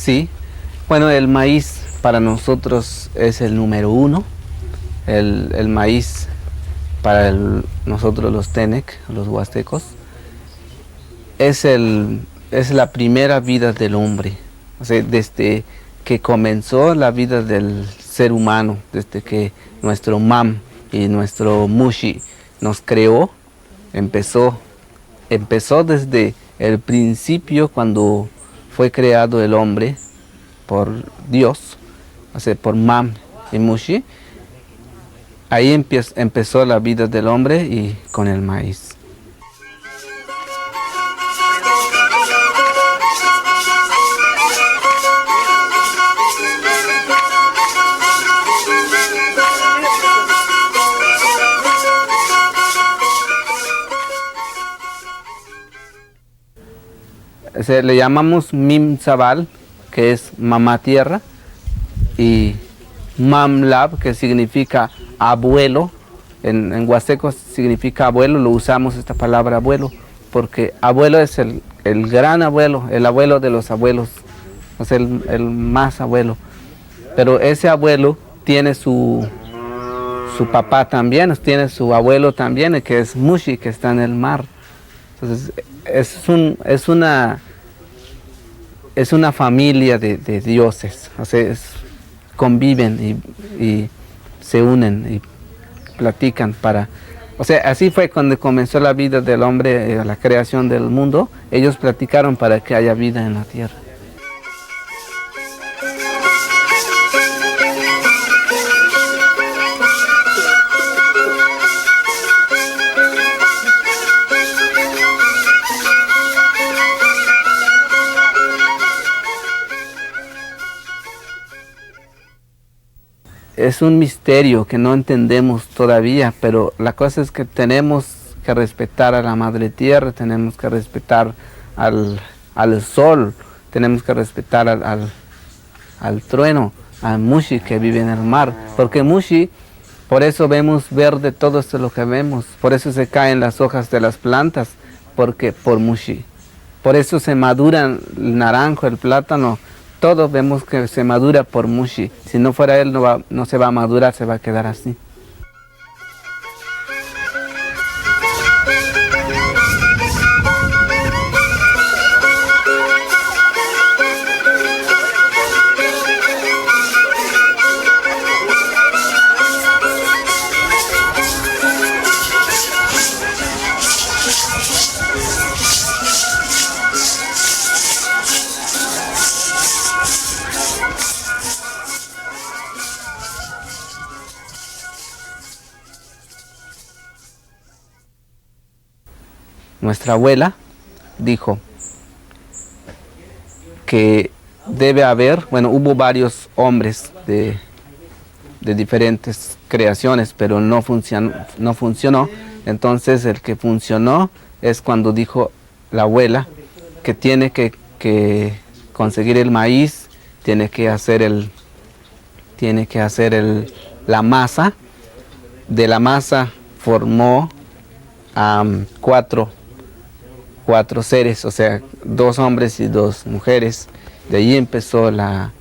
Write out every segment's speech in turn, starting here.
Sí, bueno, el maíz para nosotros es el número uno. El maíz para nosotros los Tenec, los huastecos, es la primera vida del hombre. O sea, desde que comenzó la vida del ser humano, desde que nuestro mam y nuestro mushi nos creó, empezó desde el principio cuando fue creado el hombre por Dios, o sea, por mam y mushi. Ahí empezó la vida del hombre y con el maíz. Le llamamos Mim Zabal, que es mamá tierra, y Mam Lab, que significa abuelo. En huasteco significa abuelo, lo usamos esta palabra abuelo, porque abuelo es el gran abuelo, el abuelo de los abuelos, o sea, el más abuelo. Pero ese abuelo tiene su papá también, tiene su abuelo también, que es Mushi, que está en el mar. Entonces, es una familia de dioses, o sea, conviven y se unen y platican o sea, así fue cuando comenzó la vida del hombre, la creación del mundo. Ellos platicaron para que haya vida en la tierra. Es un misterio que no entendemos todavía, pero la cosa es que tenemos que respetar a la madre tierra, tenemos que respetar al sol, tenemos que respetar al trueno, al Mushi que vive en el mar, porque Mushi, por eso vemos verde todo esto lo que vemos, por eso se caen las hojas de las plantas, porque por Mushi, por eso se madura el naranjo, el plátano. Todos vemos que se madura por Mushi. Si no fuera él, no se va a madurar, se va a quedar así. Nuestra abuela dijo que debe haber, bueno, hubo varios hombres de diferentes creaciones, pero no funcionó. Entonces el que funcionó es cuando dijo la abuela que tiene que conseguir el maíz, tiene que hacer la masa. De la masa formó cuatro seres, o sea, 2 hombres y 2 mujeres. De ahí empezó la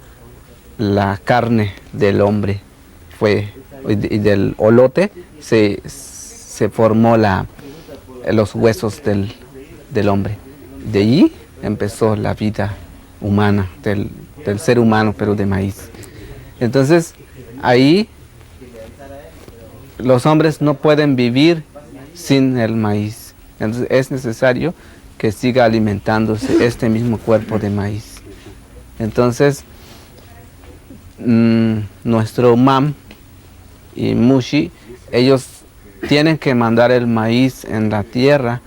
carne del hombre, y del olote se formó los huesos del hombre. De ahí empezó la vida humana, del ser humano, pero de maíz. Entonces, ahí los hombres no pueden vivir sin el maíz. Entonces es necesario que siga alimentándose este mismo cuerpo de maíz. Entonces, nuestro mam y mushi, ellos tienen que mandar el maíz en la tierra,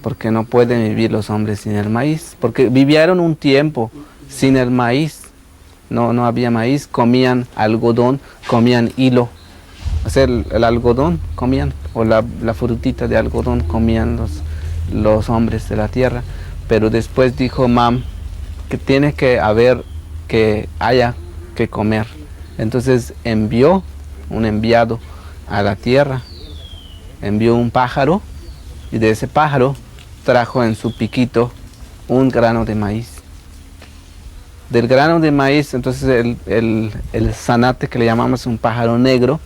porque no pueden vivir los hombres sin el maíz, porque vivieron un tiempo sin el maíz, no había maíz, comían algodón, comían hilo, o sea, el algodón comían, o la frutita de algodón comían los hombres de la tierra. Pero después dijo mam que tiene que haya que comer. Entonces envió un enviado a la tierra, envió un pájaro, y de ese pájaro trajo en su piquito un grano de maíz. del grano de maíz, entonces el zanate, que le llamamos un pájaro negro,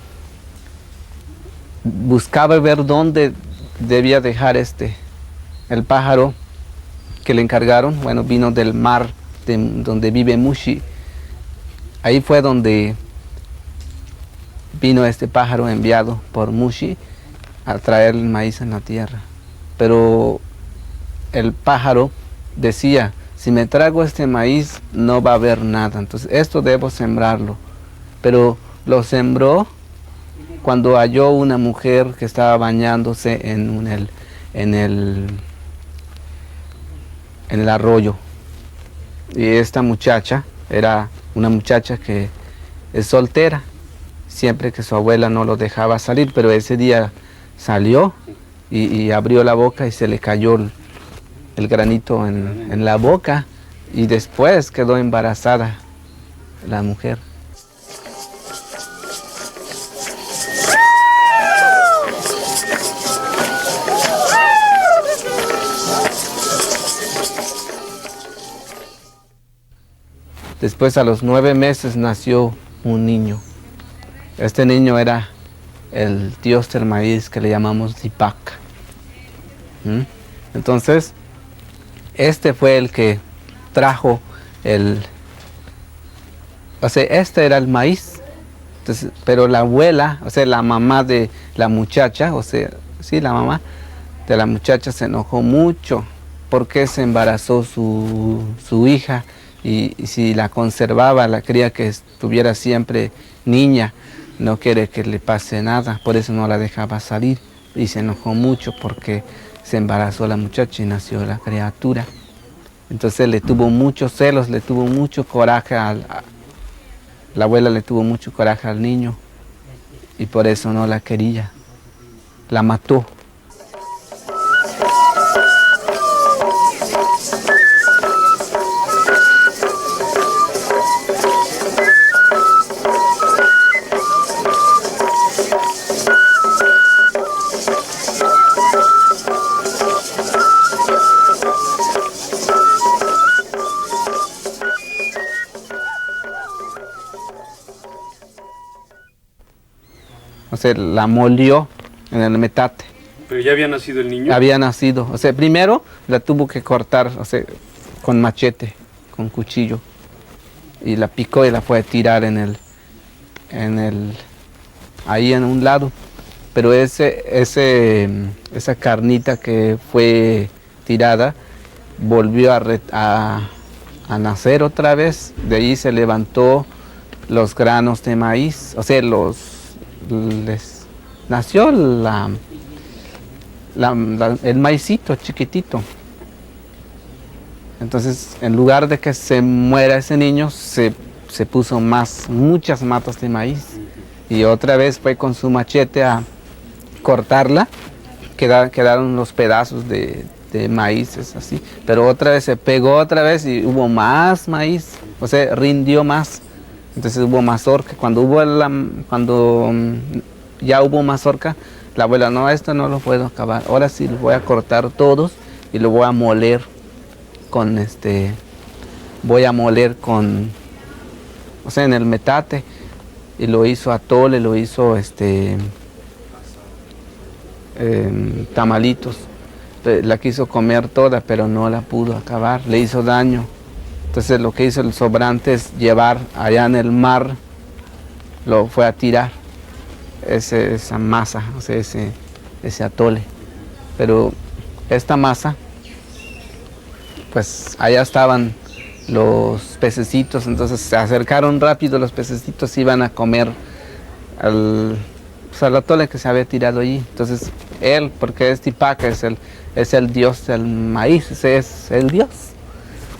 buscaba ver dónde debía dejar el pájaro que le encargaron. Bueno, vino del mar donde vive Mushi. Ahí fue donde vino este pájaro enviado por Mushi a traer el maíz en la tierra. Pero el pájaro decía, si me trago este maíz no va a haber nada, entonces esto debo sembrarlo. Pero lo sembró cuando halló una mujer que estaba bañándose en el arroyo. Y esta muchacha era una muchacha que es soltera, siempre que su abuela no lo dejaba salir, pero ese día salió y abrió la boca y se le cayó el granito en la boca, y después quedó embarazada la mujer. Después, a los 9 meses, nació un niño. Este niño era el dios del maíz, que le llamamos Dipak. Entonces, este fue el que trajo este era el maíz. Entonces, pero la abuela, la mamá de la muchacha, la mamá de la muchacha se enojó mucho porque se embarazó su hija, y si la conservaba, la quería que estuviera siempre niña, no quiere que le pase nada, por eso no la dejaba salir, y se enojó mucho porque se embarazó la muchacha y nació la criatura. Entonces le tuvo muchos celos, le tuvo mucho coraje, la abuela le tuvo mucho coraje al niño, y por eso no la quería, la mató. La molió en el metate. ¿Pero ya había nacido el niño? Había nacido. Primero la tuvo que cortar, con machete, con cuchillo. Y la picó y la fue a tirar ahí en un lado. Pero esa carnita que fue tirada volvió a nacer otra vez. De ahí se levantó los granos de maíz, nació el maicito chiquitito. Entonces, en lugar de que se muera ese niño, se puso muchas matas de maíz. Y otra vez fue con su machete a cortarla. Quedaron los pedazos de maíz, así. Pero otra vez se pegó otra vez y hubo más maíz. Rindió más. Entonces hubo mazorca. Cuando ya hubo mazorca, la abuela, no, esto no lo puedo acabar. Ahora sí lo voy a cortar todos y lo voy a moler en el metate. Y lo hizo atole, lo hizo tamalitos. La quiso comer toda, pero no la pudo acabar, le hizo daño. Entonces lo que hizo el sobrante es llevar allá en el mar, lo fue a tirar, esa masa, ese atole. Pero esta masa, pues allá estaban los pececitos, entonces se acercaron rápido, los pececitos iban a comer al atole que se había tirado allí. Entonces él, porque es Dipak, es el dios del maíz, ese es el dios.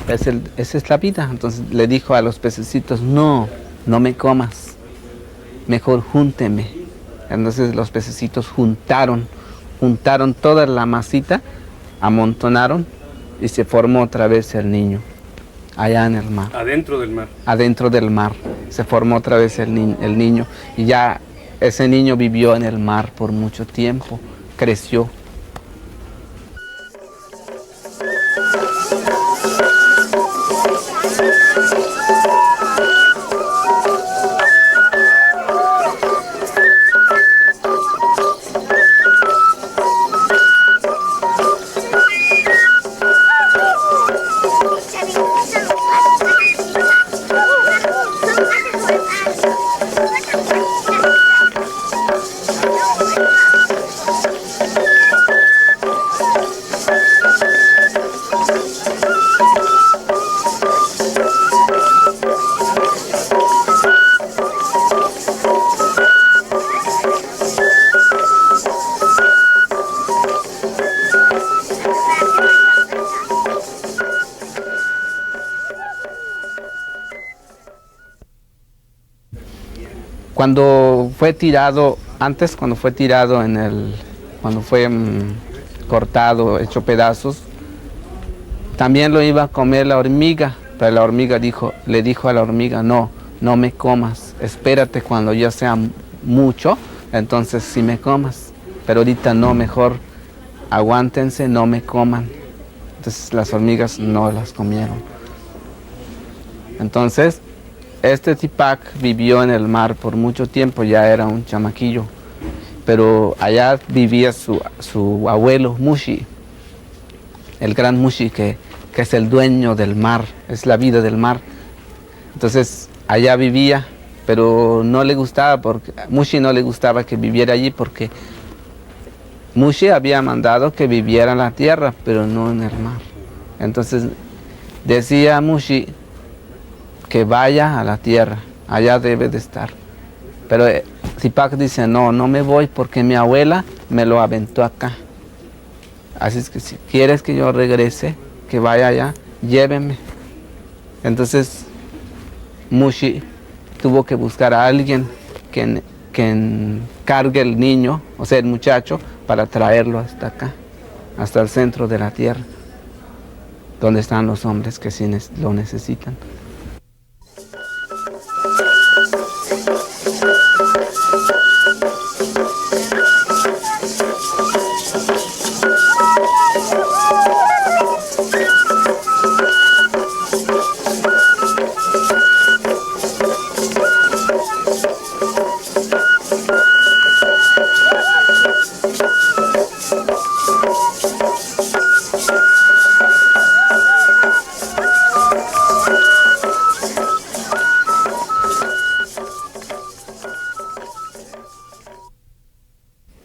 Esa es la vida. Entonces le dijo a los pececitos, no me comas, mejor júnteme. Entonces los pececitos juntaron toda la masita, amontonaron y se formó otra vez el niño, allá en el mar. ¿Adentro del mar? Adentro del mar, se formó otra vez el niño, y ya ese niño vivió en el mar por mucho tiempo, creció. Cuando fue tirado, cuando fue tirado cuando fue cortado, hecho pedazos, también lo iba a comer la hormiga, pero la hormiga le dijo a la hormiga, no me comas, espérate cuando ya sea mucho, entonces sí me comas, pero ahorita no, mejor aguántense, no me coman. Entonces las hormigas no las comieron. Entonces, este Tipac vivió en el mar por mucho tiempo, ya era un chamaquillo, pero allá vivía su abuelo Mushi, el gran Mushi que es el dueño del mar, es la vida del mar. Entonces allá vivía, pero no le gustaba, Mushi no le gustaba que viviera allí porque Mushi había mandado que viviera en la tierra, pero no en el mar. Entonces decía Mushi que vaya a la tierra, allá debe de estar. Pero Tipac dice, no me voy porque mi abuela me lo aventó acá. Así es que si quieres que yo regrese, que vaya allá, lléveme. Entonces Mushi tuvo que buscar a alguien que cargue el niño, o sea, el muchacho, para traerlo hasta acá, hasta el centro de la tierra, donde están los hombres que sí lo necesitan.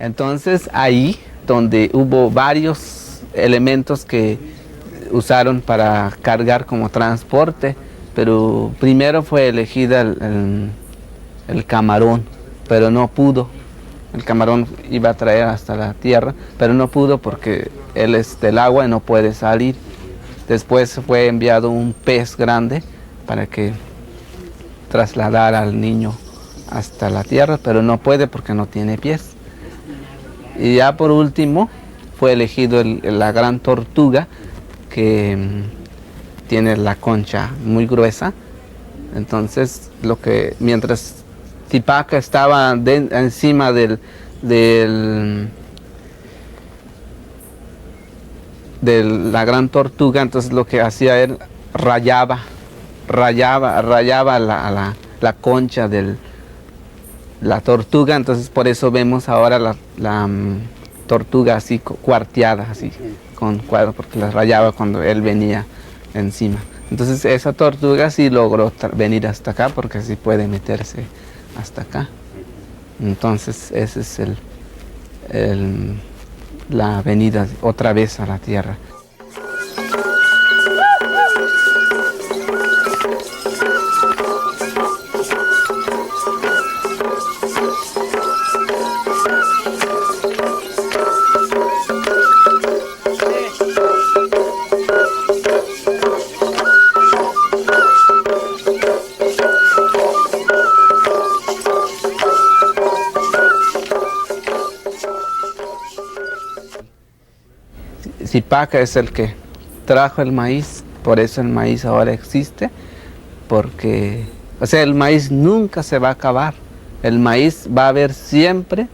Entonces ahí donde hubo varios elementos que usaron para cargar como transporte, pero primero fue elegida el camarón, pero no pudo. El camarón iba a traer hasta la tierra, pero no pudo porque él es del agua y no puede salir. Después fue enviado un pez grande para que trasladara al niño hasta la tierra, pero no puede porque no tiene pies. Y ya por último fue elegido la gran tortuga que tiene la concha muy gruesa. Entonces mientras Tipac estaba encima de la gran tortuga, entonces lo que hacía él rayaba la concha de la tortuga. Entonces por eso vemos ahora la tortuga así cuarteada, así con cuadros, porque la rayaba cuando él venía encima. Entonces esa tortuga sí logró venir hasta acá porque sí puede meterse hasta acá. Entonces ese es la venida otra vez a la tierra. Tipac es el que trajo el maíz, por eso el maíz ahora existe, porque, o sea, el maíz nunca se va a acabar, el maíz va a haber siempre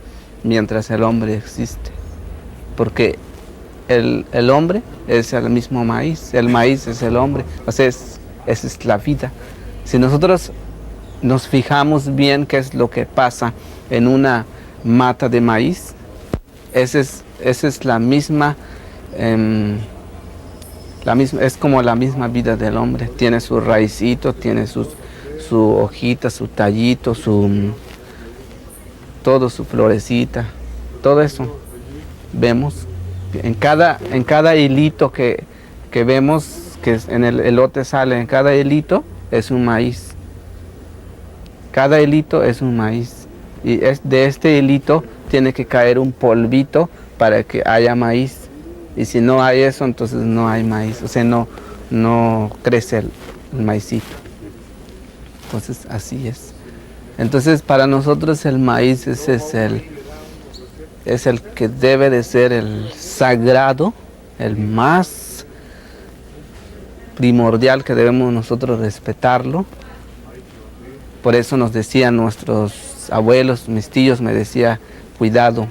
mientras el hombre existe, porque el hombre es el mismo maíz, el maíz es el hombre, o sea, esa es la vida. Si nosotros nos fijamos bien qué es lo que pasa en una mata de maíz, esa es la misma, es como la misma vida del hombre. Tiene su raicito, tiene su hojita, su tallito, todo su florecita, todo eso vemos en cada hilito que vemos que en el elote sale, en cada hilito es un maíz. Cada hilito es un maíz. Y de este hilito tiene que caer un polvito para que haya maíz. Y si no hay eso, entonces no hay maíz. O sea, no crece el maicito. Entonces, así es. Entonces, para nosotros el maíz es el que debe de ser el sagrado, el más primordial que debemos nosotros respetarlo. Por eso nos decían nuestros abuelos, mis tíos me decían, cuidado,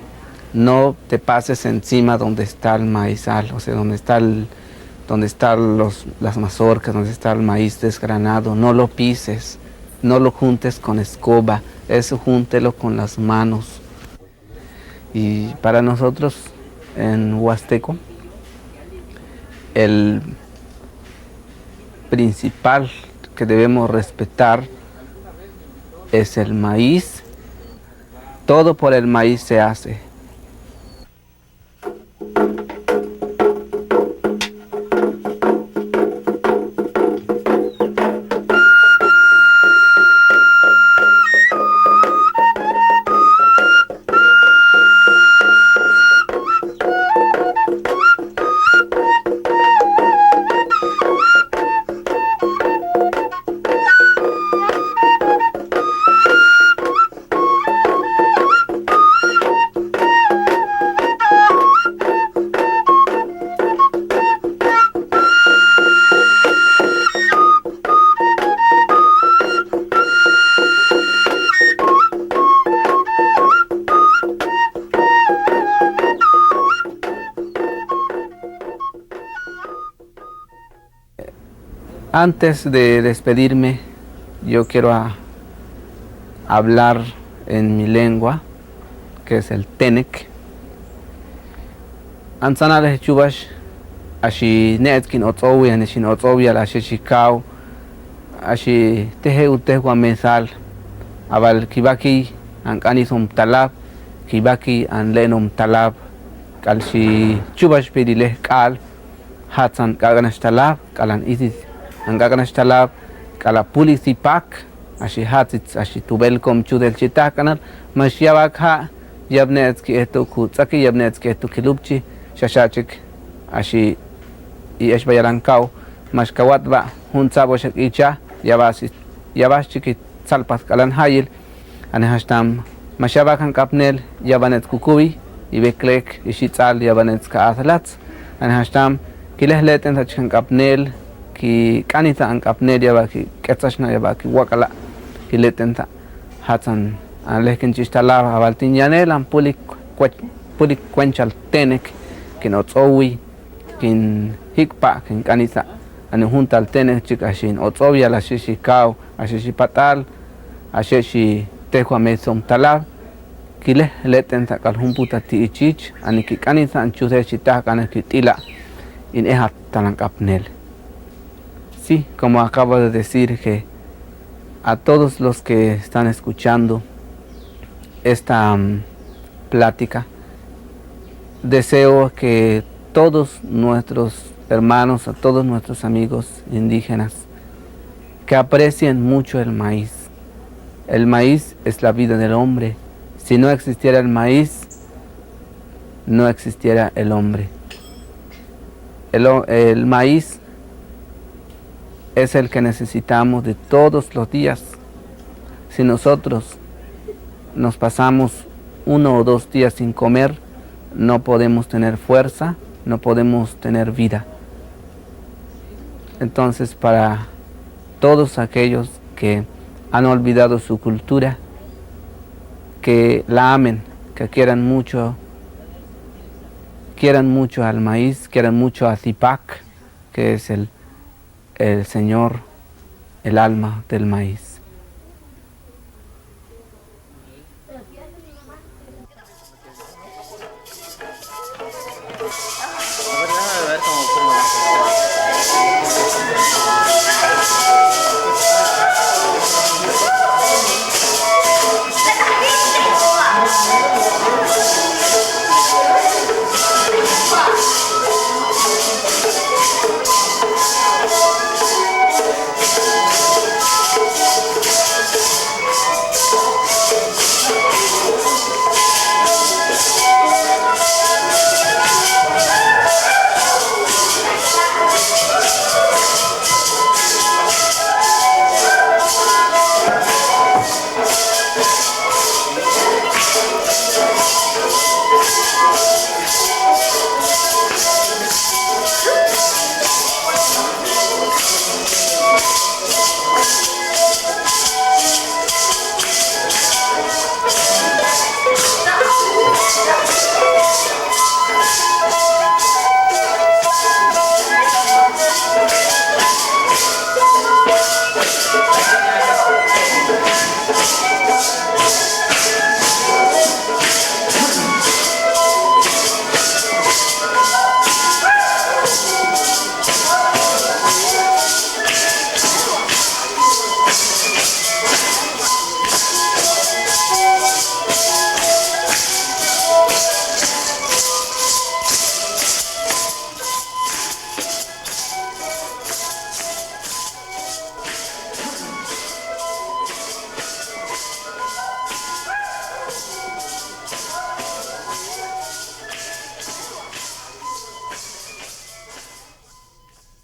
no te pases encima donde está el maizal, o sea, donde están las mazorcas, donde está el maíz desgranado, no lo pises, no lo juntes con escoba, eso júntelo con las manos. Y para nosotros en Huasteco, el principal que debemos respetar es el maíz. Todo por el maíz se hace. Antes de despedirme, yo quiero hablar en mi lengua, que es el Tenec. Ansanales chubash, ashi netkin otsowi, anishin otsowi, ashi shikau, ashi teje utehua mensal, abal kibaki ankanisom talab, kibaki anlenom talab, kalshi chubash pedileh kal, hatsan kaganas talab, kalan isis. Angaganas talab kala pulisipak ashi hatzitz ashi tubelkom chudel chitakanal mashyabak ha yabnetski esto kutsaki yabnetski esto kilupchi shashachik ashi y eshbayalankau mashkawatba hunsaboshak icha yabashchiki salpas kalan hayil anehashtam mashyabak hankapnel yabanet kukubi ibeklek ishitzal yabanet ka athlats anehashtam kilehleten hankapnel ki kanita ankapnel yabaki ketsashna yabaki wakala kiletenta hatan alehken chistalaba abaltin yanelan pulik kwenchal tenek kin otsowi kin hikpa kin kanita ane junta al tenek chikashin otsowi ala shishi kau ashishi patal ashishi tehua mesom talab kile letenta kal humputa ti ichich ane ki kanita anchuse chitah kana kitila in ehat talankapnel. Sí, como acabo de decir, que a todos los que están escuchando esta plática, deseo que todos nuestros hermanos, a todos nuestros amigos indígenas, que aprecien mucho el maíz. El maíz es la vida del hombre. Si no existiera el maíz, no existiera el hombre. El maíz es el que necesitamos de todos los días. Si nosotros nos pasamos 1 o 2 días sin comer, no podemos tener fuerza, no podemos tener vida. Entonces, para todos aquellos que han olvidado su cultura, que la amen, que quieran mucho al maíz, quieran mucho a Zipac, que es el Señor, el alma del maíz.